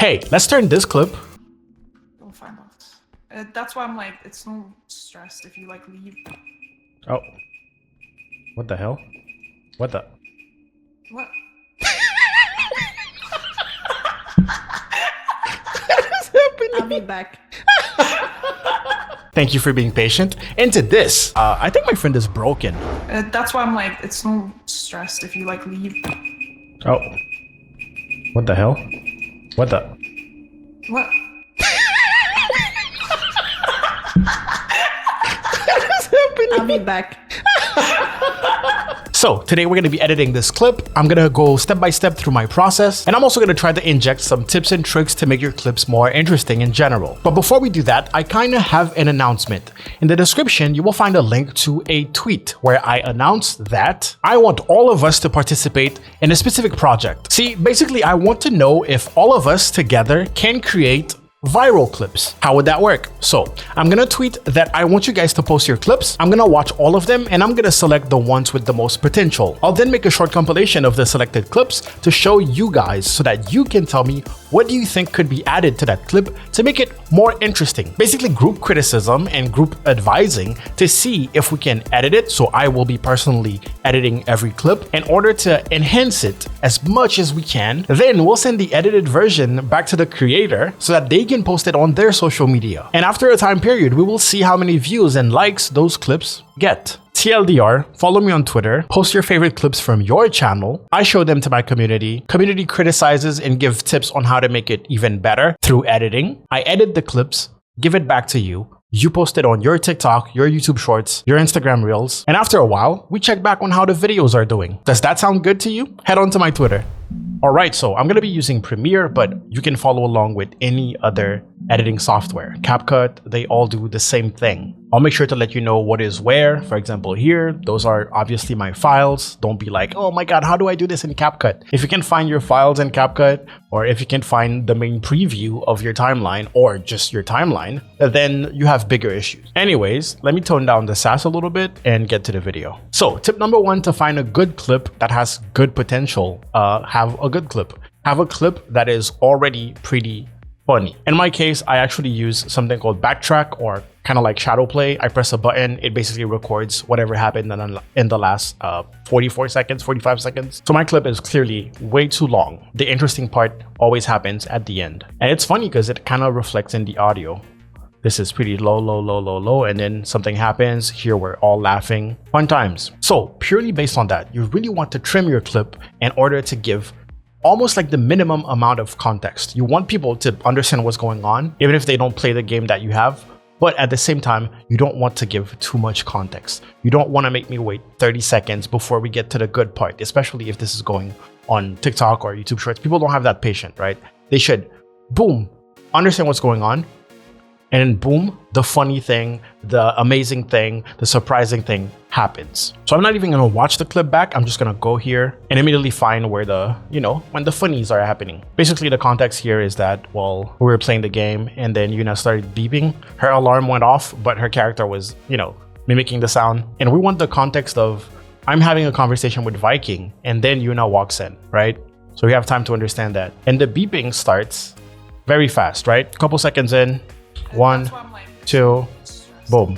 Hey, let's turn this clip. We'll find out. That's why I'm like, it's no stress if you like leave. Oh. What the hell? What the? What? I'll be back. Thank you for being patient. Into this. I think my friend is broken. That's why I'm like, it's no stress if you like leave. Oh. What the hell? What the? What? I'll be back. So today we're going to be editing this clip. I'm going to go step by step through my process, and I'm also going to try to inject some tips and tricks to make your clips more interesting in general. But before we do that, I kind of have an announcement. In the description, you will find a link to a tweet where I announce that I want all of us to participate in a specific project. See, basically, I want to know if all of us together can create viral clips. How would that work? So I'm gonna tweet that I want you guys to post your clips. I'm gonna watch all of them and I'm gonna select the ones with the most potential. I'll then make a short compilation of the selected clips to show you guys so that you can tell me what do you think could be added to that clip to make it more interesting. Basically group criticism and group advising to see if we can edit it. So I will be personally editing every clip in order to enhance it as much as we can. Then we'll send the edited version back to the creator so that they can post it on their social media. And after a time period, we will see how many views and likes those clips get. TLDR, follow me on Twitter, post your favorite clips from your channel. I show them to my community. Community criticizes and give tips on how to make it even better through editing. I edit the clips, give it back to you. You post it on your TikTok, your YouTube Shorts, your Instagram Reels. And after a while, we check back on how the videos are doing. Does that sound good to you? Head on to my Twitter. Alright, so I'm going to be using Premiere, but you can follow along with any other editing software. CapCut, they all do the same thing. I'll make sure to let you know what is where. For example, here, those are obviously my files. Don't be like, oh my God, how do I do this in CapCut? If you can find your files in CapCut, or if you can find the main preview of your timeline or just your timeline, then you have bigger issues. Anyways, let me tone down the sass a little bit and get to the video. So tip number one to find a good clip that has good potential, have a good clip. Have a clip that is already pretty funny. In my case, I actually use something called backtrack or kind of like shadow play. I press a button, it basically records whatever happened in the last 44 seconds, 45 seconds. So my clip is clearly way too long. The interesting part always happens at the end. And it's funny because it kind of reflects in the audio. This is pretty low, low, low, low, low, and then something happens. Here we're all laughing. Fun times. So purely based on that, you really want to trim your clip in order to give almost like the minimum amount of context. You want people to understand what's going on, even if they don't play the game that you have. But at the same time, you don't want to give too much context. You don't want to make me wait 30 seconds before we get to the good part, especially if this is going on TikTok or YouTube Shorts. People don't have that patience, right? They should, boom, understand what's going on. And then boom, the funny thing, the amazing thing, the surprising thing happens. So I'm not even gonna watch the clip back. I'm just gonna go here and immediately find where when the funnies are happening. Basically, the context here is that, well, we were playing the game and then Yuna started beeping. Her alarm went off, but her character was, mimicking the sound. And we want the context of, I'm having a conversation with Viking and then Yuna walks in, right? So we have time to understand that. And the beeping starts very fast, right? A couple seconds in. 1, 2, boom.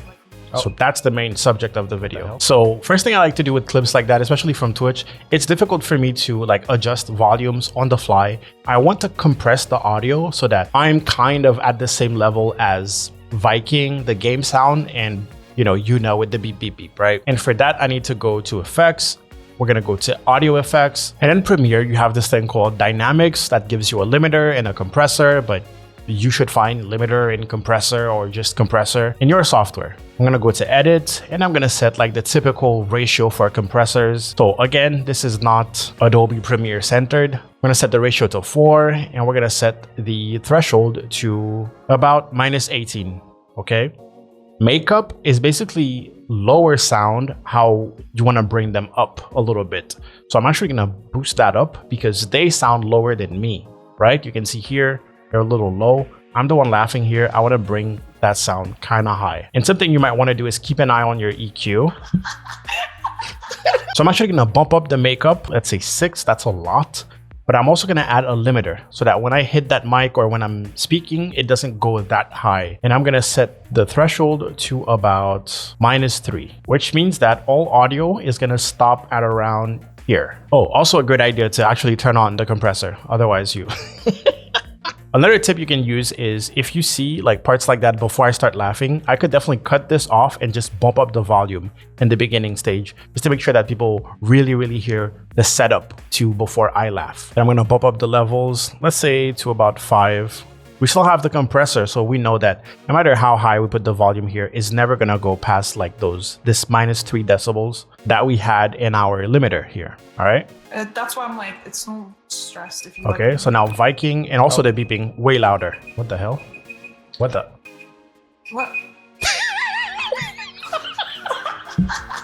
So that's the main subject of the video. So first thing I like to do with clips like that, especially from Twitch, it's difficult for me to adjust volumes on the fly. I want to compress the audio so that I'm kind of at the same level as Viking, the game sound, and Yuna with the beep, beep, beep, right? And for that, I need to go to effects. We're gonna go to audio effects, and in Premiere, you have this thing called dynamics that gives you a limiter and a compressor, but you should find limiter and compressor or just compressor in your software. I'm gonna go to edit and I'm gonna set like the typical ratio for compressors. So again, this is not Adobe Premiere centered. I'm gonna set the ratio to 4 and we're gonna set the threshold to about -18, okay? Makeup is basically lower sound, how you wanna bring them up a little bit. So I'm actually gonna boost that up because they sound lower than me, right? You can see here, they're a little low. I'm the one laughing here. I want to bring that sound kind of high. And something you might want to do is keep an eye on your EQ. So I'm actually going to bump up the makeup. Let's say 6. That's a lot. But I'm also gonna add a limiter so that when I hit that mic or when I'm speaking, it doesn't go that high. And I'm gonna set the threshold to about -3, which means that all audio is gonna stop at around here. Oh, also a good idea to actually turn on the compressor. Otherwise you... Another tip you can use is if you see like parts like that before I start laughing, I could definitely cut this off and just bump up the volume in the beginning stage just to make sure that people really hear the setup to before I laugh. And I'm going to bump up the levels, let's say to about 5. We still have the compressor, so we know that no matter how high we put the volume here, it's never going to go past like this -3 decibels that we had in our limiter here. All right. That's why I'm like, it's no stress if you Okay, like... so now Viking and also the beeping way louder. What the hell? What the? What?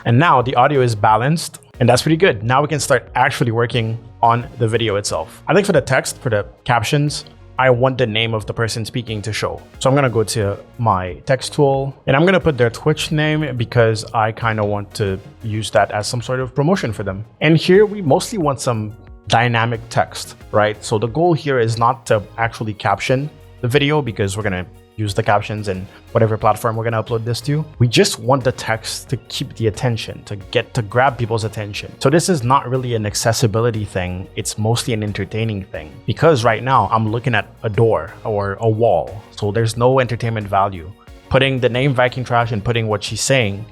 And now the audio is balanced and that's pretty good. Now we can start actually working on the video itself. I think for the text, for the captions, I want the name of the person speaking to show. So I'm going to go to my text tool and I'm going to put their Twitch name because I kind of want to use that as some sort of promotion for them. And here we mostly want some dynamic text, right? So the goal here is not to actually caption the video because we're going to use the captions in whatever platform we're going to upload this to. We just want the text to keep the attention, to grab people's attention. So this is not really an accessibility thing. It's mostly an entertaining thing because right now I'm looking at a door or a wall. So there's no entertainment value. Putting the name Viking Trash and putting what she's saying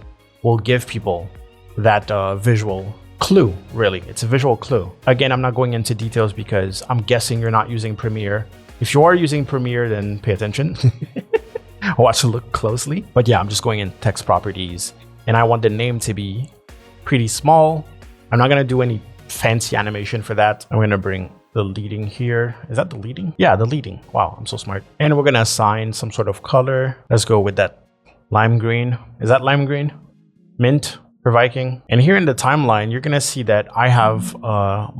will give people that visual clue, really. It's a visual clue. Again, I'm not going into details because I'm guessing you're not using Premiere. If you are using Premiere, then pay attention. Watch, look closely. But yeah, I'm just going in text properties and I want the name to be pretty small. I'm not going to do any fancy animation for that. I'm going to bring the leading here. Is that the leading? Yeah, the leading. Wow, I'm so smart. And we're going to assign some sort of color. Let's go with that lime green. Is that lime green? Mint for Viking. And here in the timeline, you're going to see that I have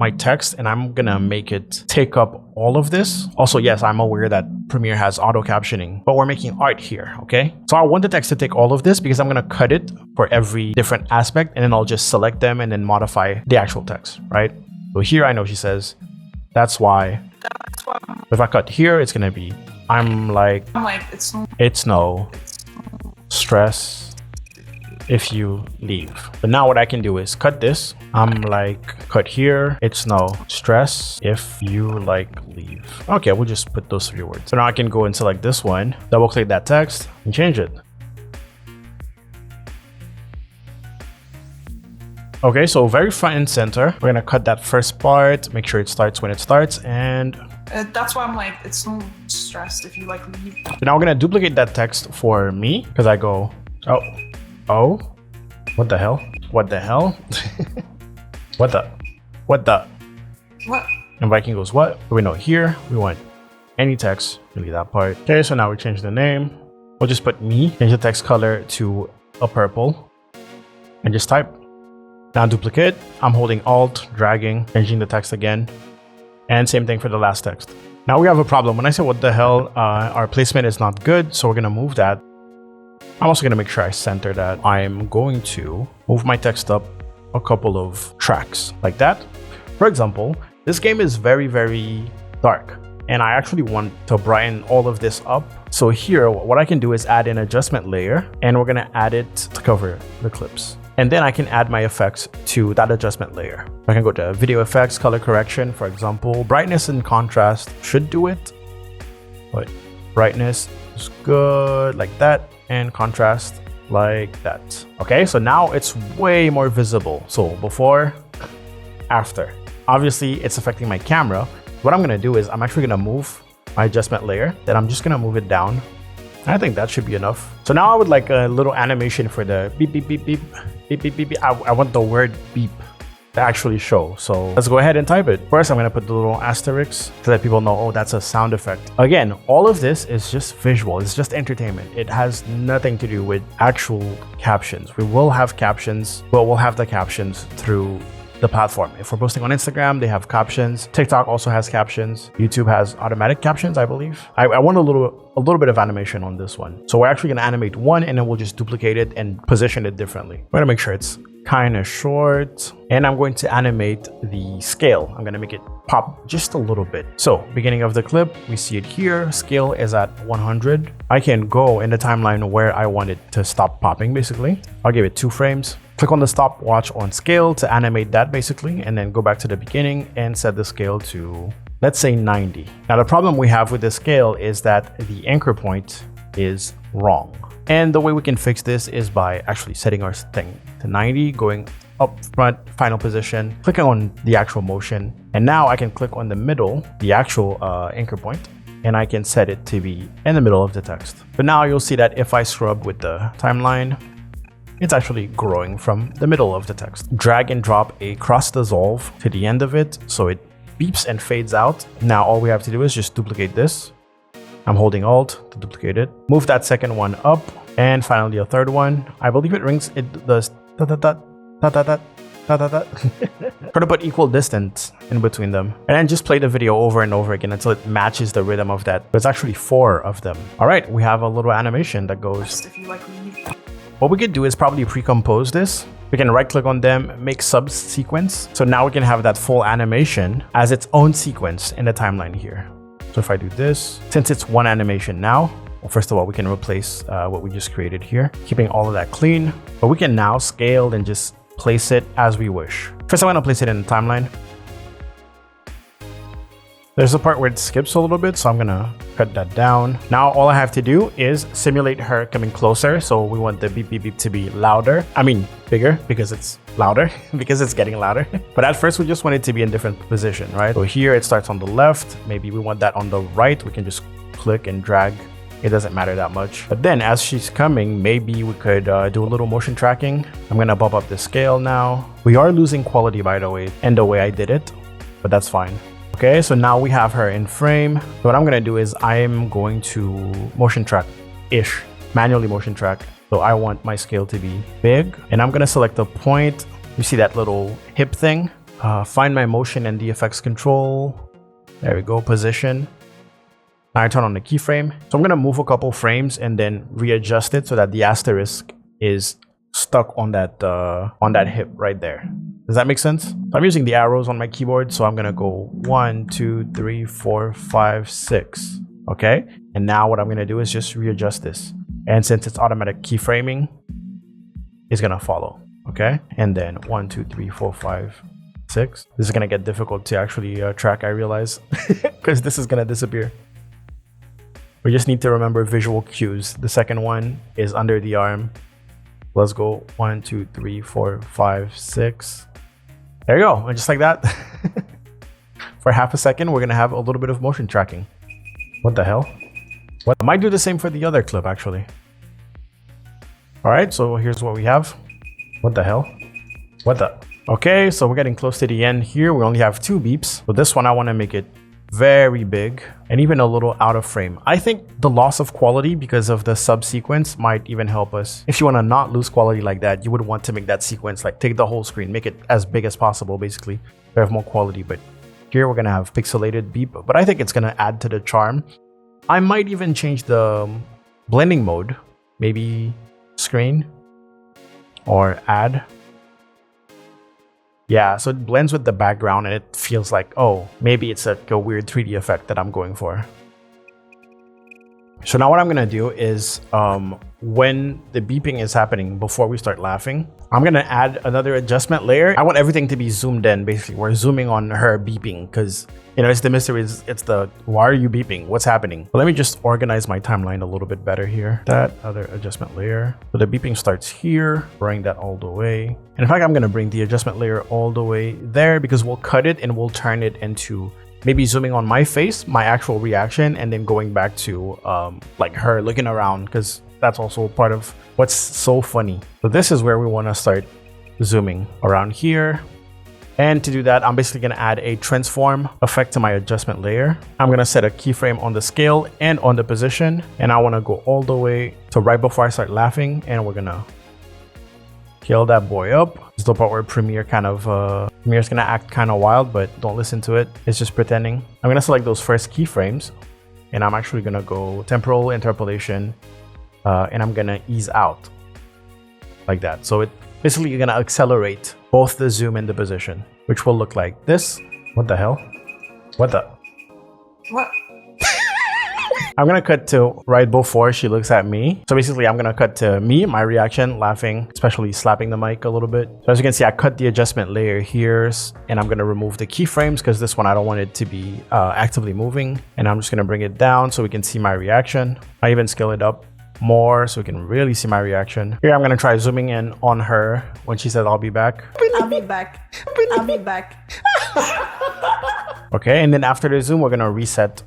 my text and I'm going to make it take up all of this. Also, yes, I'm aware that Premiere has auto captioning, but we're making art here, okay? So I want the text to take all of this because I'm going to cut it for every different aspect and then I'll just select them and then modify the actual text, right? So here I know she says, that's why. If I cut here, it's going to be, I'm like, it's no stress if you leave. But now what I can do is cut this. I'm like, cut here. It's no stress if you like leave. Okay, we'll just put those 3 words. So now I can go and select this one, double click that text and change it. Okay, so very front and center. We're gonna cut that first part, make sure it starts when it starts, and that's why I'm like, it's no stress if you like leave. So now we're gonna duplicate that text for me because I go, oh, what the hell? What the hell? What the? What? And Viking goes, what? We know here, we want any text, really that part. Okay, so now we change the name. We'll just put me, change the text color to a purple, and just type. Now duplicate, I'm holding Alt, dragging, changing the text again. And same thing for the last text. Now we have a problem. When I say what the hell, our placement is not good, so we're gonna move that. I'm also going to make sure I center that. I'm going to move my text up a couple of tracks like that. For example, this game is very dark and I actually want to brighten all of this up. So here, what I can do is add an adjustment layer and we're going to add it to cover the clips. And then I can add my effects to that adjustment layer. I can go to video effects, color correction, for example. Brightness and contrast should do it, but brightness is good like that. And contrast like that. Okay, so now it's way more visible. So before, after. Obviously, it's affecting my camera. What I'm gonna do is I'm actually gonna move my adjustment layer. Then I'm just gonna move it down. I think that should be enough. So now I would like a little animation for the beep, beep, beep, beep, beep, beep, beep, beep. I want the word beep to actually show. So let's go ahead and type it. First, I'm going to put the little asterisk so that people know, oh, that's a sound effect. Again, all of this is just visual. It's just entertainment. It has nothing to do with actual captions. We will have captions, but we'll have the captions through the platform. If we're posting on Instagram, they have captions. TikTok also has captions. YouTube has automatic captions, I believe. I want a little bit of animation on this one. So we're actually going to animate one and then we'll just duplicate it and position it differently. We're going to make sure it's kind of short, and I'm going to animate the scale. I'm going to make it pop just a little bit. So beginning of the clip, we see it here. Scale is at 100. I can go in the timeline where I want it to stop popping, basically. I'll give it 2 frames. Click on the stopwatch on scale to animate that basically, and then go back to the beginning and set the scale to, let's say 90. Now the problem we have with the scale is that the anchor point is wrong. And the way we can fix this is by actually setting our thing to 90, going up front, final position, clicking on the actual motion. And now I can click on the middle, the actual anchor point, and I can set it to be in the middle of the text. But now you'll see that if I scrub with the timeline, it's actually growing from the middle of the text. Drag and drop a cross dissolve to the end of it so it beeps and fades out. Now all we have to do is just duplicate this. I'm holding Alt to duplicate it. Move that second one up, and finally a third one. I believe it rings. It does da da da da da da da da da. Try to put equal distance in between them, and then just play the video over and over again until it matches the rhythm of that. There's actually 4 of them. All right, we have a little animation that goes. If you like leave. What we could do is probably pre-compose this. We can right click on them, make sub-sequence. So now we can have that full animation as its own sequence in the timeline here. So if I do this, since it's one animation now, well, first of all, we can replace what we just created here, keeping all of that clean. But we can now scale and just place it as we wish. First, I'm gonna place it in the timeline. There's a part where it skips a little bit, so I'm gonna cut that down. Now all I have to do is simulate her coming closer. So we want the beep beep beep to be louder. I mean bigger, because it's louder, because it's getting louder. But at first we just want it to be in different position, right? So here it starts on the left. Maybe we want that on the right. We can just click and drag. It doesn't matter that much. But then as she's coming, maybe we could do a little motion tracking. I'm gonna bump up the scale now. We are losing quality, by the way, and the way I did it, but that's fine. Okay, so now we have her in frame. So what I'm gonna do is I'm going to motion track-ish, manually motion track. So I want my scale to be big, and I'm gonna select a point. You see that little hip thing? Find my motion and the effects control. There we go, position. Now I turn on the keyframe. So I'm gonna move a couple frames and then readjust it so that the asterisk is stuck on that hip right there. Does that make sense? I'm using the arrows on my keyboard, so I'm gonna go 1, 2, 3, 4, 5, 6. Okay, and now what I'm gonna do is just readjust this. And since it's automatic keyframing, it's gonna follow. Okay, and then 1, 2, 3, 4, 5, 6. This is gonna get difficult to actually track, I realize, because this is gonna disappear. We just need to remember visual cues. The second one is under the arm. Let's go 1, 2, 3, 4, 5, 6. There you go, and just like that. For half a second, we're gonna have a little bit of motion tracking. What the hell? What? I might do the same for the other clip, actually. All right, so here's what we have. What the hell? What the? Okay, so we're getting close to the end here. We only have 2 beeps. So this one, I wanna make it very big and even a little out of frame. I think the loss of quality because of the subsequence might even help us. If you want to not lose quality like that, you would want to make that sequence, like take the whole screen, make it as big as possible, basically, to have more quality. But here we're gonna have pixelated beep, but I think it's gonna add to the charm. I might even change the blending mode, maybe screen or add. Yeah, so it blends with the background and it feels like, oh, maybe it's like a weird 3D effect that I'm going for. So now what I'm gonna do is when the beeping is happening before we start laughing, I'm gonna add another adjustment layer. I want everything to be zoomed in, basically. We're zooming on her beeping because, you know, it's the mystery, it's the, why are you beeping? What's happening? But let me just organize my timeline a little bit better here. That other adjustment layer. So the beeping starts here, bring that all the way. And in fact, I'm gonna bring the adjustment layer all the way there because we'll cut it and we'll turn it into maybe zooming on my face, my actual reaction, and then going back to like her looking around, because that's also part of what's so funny. So this is where we want to start zooming around here. And to do that, I'm basically going to add a transform effect to my adjustment layer. I'm going to set a keyframe on the scale and on the position. And I want to go all the way to right before I start laughing. And we're going to kill that boy up. This is the part where Premiere kind of, Premiere's going to act kind of wild, but don't listen to it. It's just pretending. I'm going to select those first keyframes. And I'm actually going to go temporal interpolation. And I'm going to ease out like that. So Basically, you're gonna accelerate both the zoom and the position, which will look like this. What the hell? What the? What? I'm gonna cut to right before she looks at me. So basically, I'm gonna cut to me, my reaction, laughing, especially slapping the mic a little bit. So as you can see, I cut the adjustment layer here, and I'm gonna remove the keyframes because this one I don't want it to be actively moving. And I'm just gonna bring it down so we can see my reaction. I even scale it up more so we can really see my reaction. Here, I'm gonna try zooming in on her when she says, "I'll be back." I'll be back. I'll be back. Okay, and then after the zoom, we're gonna reset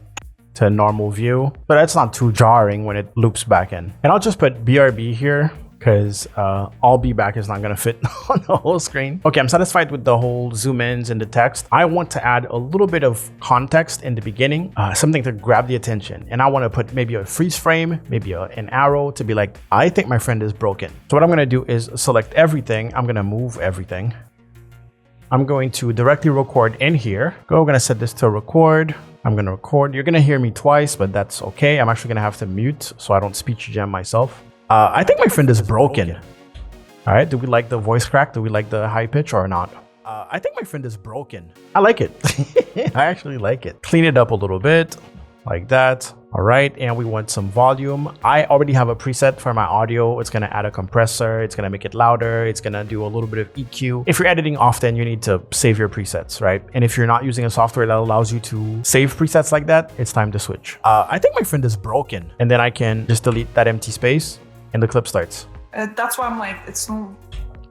to normal view, but that's not too jarring when it loops back in. And I'll just put BRB here because I'll be back is not gonna fit on the whole screen. Okay, I'm satisfied with the whole zoom ins and the text. I want to add a little bit of context in the beginning, something to grab the attention. And I want to put maybe a freeze frame, maybe an arrow to be like, I think my friend is broken. So what I'm gonna do is select everything. I'm gonna move everything. I'm going to directly record in here. I'm gonna set this to record. I'm gonna record. You're gonna hear me twice, but that's okay. I'm actually gonna have to mute so I don't speech jam myself. I think my friend is broken. All right, do we like the voice crack? Do we like the high pitch or not? I think my friend is broken. I like it. I actually like it. Clean it up a little bit like that. All right, and we want some volume. I already have a preset for my audio. It's gonna add a compressor. It's gonna make it louder. It's gonna do a little bit of EQ. If you're editing often, you need to save your presets, right? And if you're not using a software that allows you to save presets like that, it's time to switch. I think my friend is broken. And then I can just delete that empty space and the clip starts. That's why I'm like, it's no...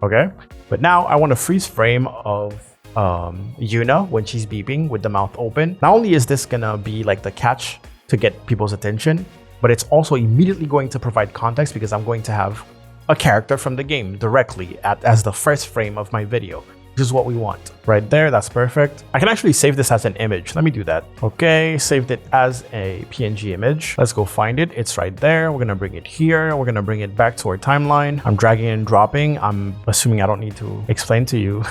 Okay, but now I want a freeze frame of Yuna when she's beeping with the mouth open. Not only is this gonna be like the catch to get people's attention, but it's also immediately going to provide context because I'm going to have a character from the game directly as the first frame of my video, which is what we want. Right there, that's perfect. I can actually save this as an image. Let me do that. Okay, saved it as a PNG image. Let's go find it. It's right there. We're gonna bring it here. We're gonna bring it back to our timeline. I'm dragging and dropping. I'm assuming I don't need to explain to you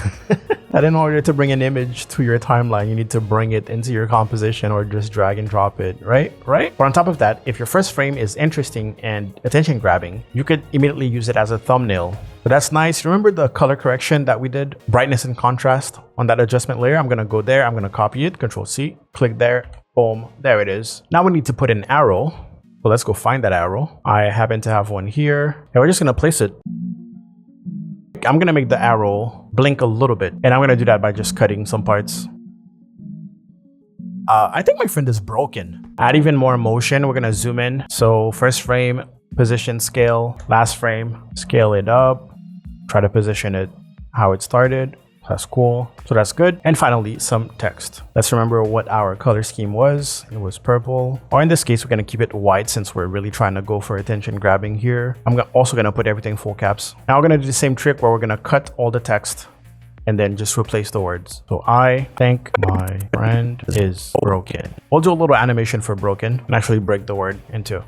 that in order to bring an image to your timeline, you need to bring it into your composition or just drag and drop it, right? But on top of that, if your first frame is interesting and attention grabbing, you could immediately use it as a thumbnail. So that's nice. Remember the color correction that we did? Brightness and contrast on that adjustment layer. I'm gonna go there, I'm gonna copy it, Control C, click there, boom, there it is. Now we need to put an arrow. So let's go find that arrow. I happen to have one here. And we're just gonna place it. I'm gonna make the arrow blink a little bit, and I'm gonna do that by just cutting some parts. I think my friend is broken. Add even more motion. We're gonna zoom in. So first frame, position, scale. Last frame, scale it up. Try to position it how it started. That's cool. So that's good. And finally, some text. Let's remember what our color scheme was. It was purple. Or in this case, we're going to keep it white since we're really trying to go for attention grabbing here. I'm also going to put everything full caps. Now we're going to do the same trick where we're going to cut all the text and then just replace the words. So I think my friend is broken. We'll do a little animation for broken and actually break the word into.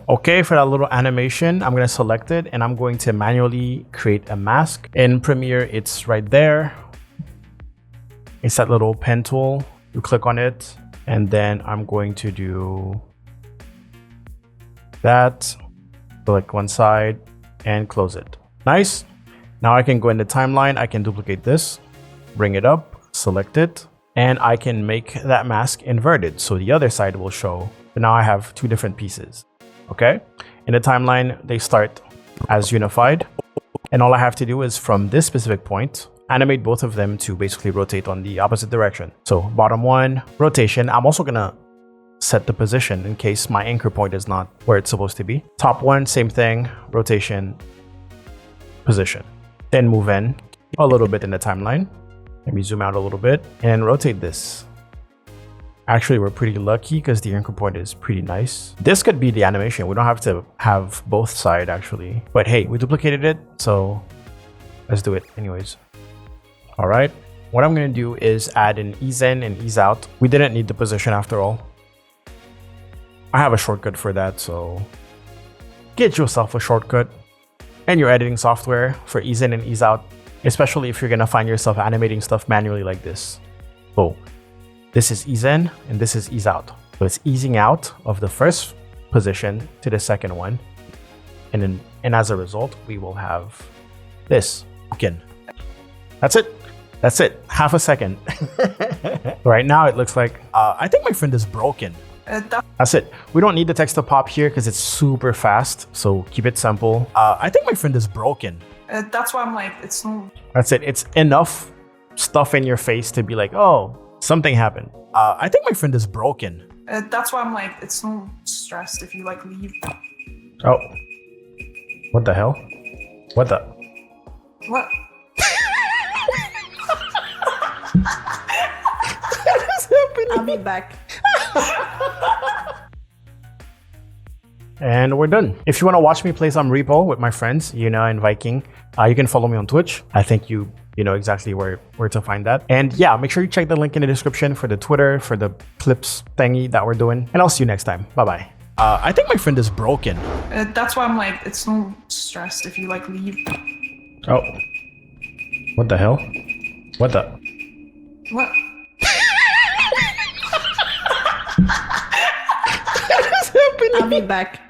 Okay, for that little animation, I'm going to select it and I'm going to manually create a mask. In Premiere, it's right there. It's that little pen tool. You click on it and then I'm going to do that. Select one side and close it. Nice. Now I can go in the timeline. I can duplicate this, bring it up, select it, and I can make that mask inverted. So the other side will show. So now I have two different pieces. Okay, in the timeline, they start as unified. And all I have to do is from this specific point, animate both of them to basically rotate on the opposite direction. So bottom one, rotation. I'm also gonna set the position in case my anchor point is not where it's supposed to be. Top one, same thing, rotation, position. Then move in a little bit in the timeline. Let me zoom out a little bit and rotate this. Actually, we're pretty lucky because the anchor point is pretty nice. This could be the animation. We don't have to have both sides actually. But hey, we duplicated it, so let's do it anyways. All right. What I'm going to do is add an ease in and ease out. We didn't need the position after all. I have a shortcut for that, so get yourself a shortcut and your editing software for ease in and ease out, especially if you're going to find yourself animating stuff manually like this. So this is ease in and this is ease out. So it's easing out of the first position to the second one. And as a result, we will have this. broken. That's it. That's it. Half a second. Right now it looks like, I think my friend is broken. That's it. We don't need the text to pop here because it's super fast. So keep it simple. I think my friend is broken. That's why I'm like, it's no. That's it. It's enough stuff in your face to be like, oh, something happened. I think my friend is broken. That's why I'm like, it's no stressed if you like leave. Oh. What the hell? What the? What? I'll be back. And we're done. If you want to watch me play some Repo with my friends, Yuna and Viking, you can follow me on Twitch. I think you know exactly where to find that. And yeah, make sure you check the link in the description for the Twitter, for the clips thingy that we're doing. And I'll see you next time. Bye-bye. I think my friend is broken. That's why I'm like, it's no stressed if you like leave. Oh. What the hell? What the? What? I'll be back.